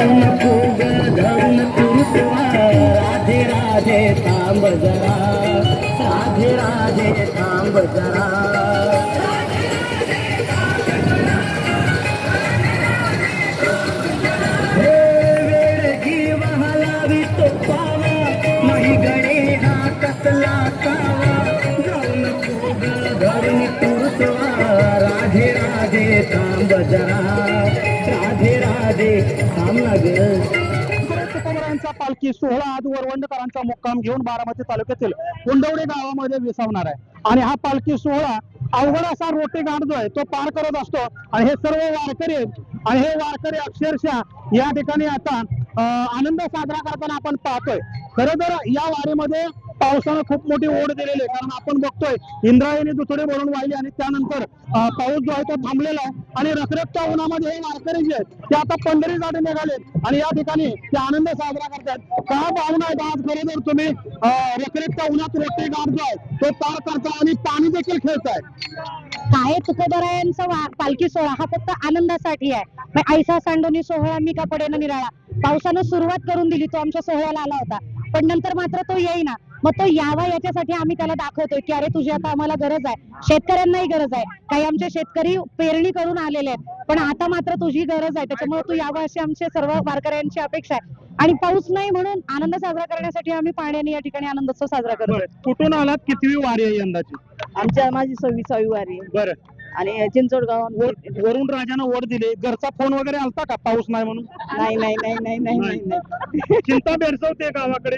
फूग धरून तुरतवा राधे राधे थांब जरा राधे राधे थांब जरा हे वेडगी वहालावी तो पावा नाही गडे हा कसला कावा जाऊन फूग धरून तुरतवा राधे राधे थांब जरा राधे राधे थांब ना ग तुकोबरायांचा पालखी सोहळा आज वरवंडकरांचा मुक्काम घेऊन बारामती तालुक्यातील कुंडवडे गावामध्ये विसावणार आहे आणि हा पालखी सोहळा अवघड असा रोटे घाट जो आहे तो पार करत असतो आणि हे सर्व वारकरी आणि हे वारकरी अक्षरशः या ठिकाणी आता आनंद साजरा करताना आपण पाहतोय. खरं तर या वारीमध्ये पावसानं खूप मोठी ओढ दिलेली आहे कारण आपण बघतोय इंद्रायणी दुथडी भरून वाहिली आणि त्यानंतर पाऊस जो आहे तो थांबलेला आहे आणि रखरखच्या उन्हामध्ये हे वारकरी जे आहेत ते आता पंढरीसाठी निघाले आणि या ठिकाणी ते आनंद साजरा करतात. काय भावना आहेत आज खरं तर तुम्ही रखरखच्या उन्हात रोटे घाट जो आहे तो पार करताय आणि पाणी देखील खेळताय. काय तुकोबरायांचा पालखी सोहळा हा फक्त आनंदासाठी आहे. ऐसा सांडोनी सोहळा मी का पडेना निराळा. पावसानं सुरुवात करून दिली, तो आमच्या सोहळ्याला आला होता पण नंतर मात्र तो येईना. मग तो यावा याच्यासाठी आम्ही त्याला दाखवतोय की अरे तुझी आता आम्हाला गरज आहे, शेतकऱ्यांनाही गरज आहे. काही आमचे शेतकरी पेरणी करून आलेले आहेत पण आता मात्र तुझी गरज आहे, त्याच्यामुळे तू यावा अशी आमच्या सर्व वारकऱ्यांची अपेक्षा आहे. आणि पाऊस नाही म्हणून आनंद साजरा करण्यासाठी आम्ही पाण्याने या ठिकाणी आनंदोत्सव साजरा करतोय. कुठून आलात, कितवी वारी आहे यंदाची? माझी 26वी वारी आहे बरं. आणि चिंचोड गावात वरून राजानं ओढ दिली, घरचा फोन वगैरे आलता का पाऊस नाही म्हणून? नाही नाही नाही नाही नाही नाही नाही चिंता भेडसवते गावाकडे?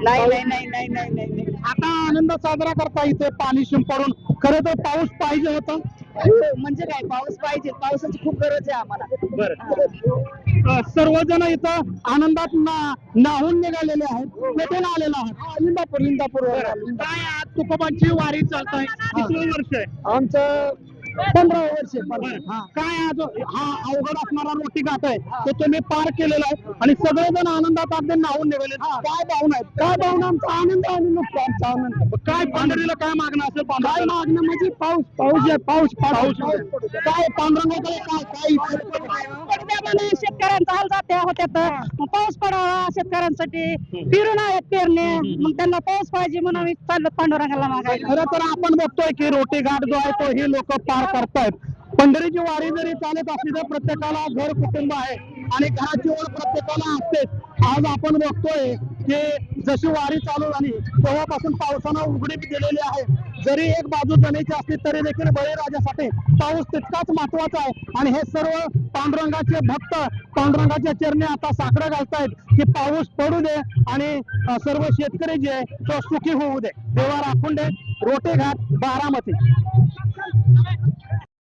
नाही नाही नाही नाही नाही नाही नाही. आता आनंद साजरा करता इथे पाणी शिंपडून. खरं तर पाऊस पाहिजे होता. म्हणजे काय, पाऊस पाहिजे, पावसाची खूप गरज आहे आम्हाला. बरं. सर्वजण इथं आनंदात नाहून निघालेले आहेत. कुठून आलेला आहात? इंदापूर काय आज तुकोबांची वारी चालत आहे, किती वर्ष आहे? आमचं 15 वर्ष. काय आज हा अवघड असणारा रोटी घाट आहे तो तुम्ही पार केलेला आहे आणि सगळेजण आनंदात अगदी नाहून निघाले. काय भावना आहेत? काय भावना? आमचा आनंद आणि नुकतं आमचा आनंद. काय पंढरीला काय मागणं असेल? काय मागणं म्हणजे पाऊस पाऊस पाऊस पाऊस काय पांडुरंगाकडे काय शेतकऱ्यांचा हाल जाते होत्यात. पाऊस पडावा शेतकऱ्यांसाठी, फिरून आहेत पेरणे, मग त्यांना पाऊस पाहिजे म्हणून आम्ही चाललो पांडुरंगाला मागायला. खरं तर आपण बघतोय की रोटी घाट जो आहे तो ही लोक पार करतायत. पंढरीची वारी जरी चालत असली तर प्रत्येकाला घर कुटुंब आहे आणि घराची ओढ प्रत्येकाला असते. आज आपण बघतोय की जशी वारी चालू झाली तेव्हापासून पावसानं उघडीप दिलेली आहे. जरी एक बाजू जमेची असली तरी देखील बळीराजासाठी पाऊस तितकाच महत्वाचा आहे आणि हे सर्व पांडुरंगाचे भक्त पांडुरंगाच्या चरणी आता साकडं घालतायत की पाऊस पडू दे आणि सर्व शेतकरी जे तो सुखी होऊ दे. देवा राखून दे. रोटे घाट, बारामती.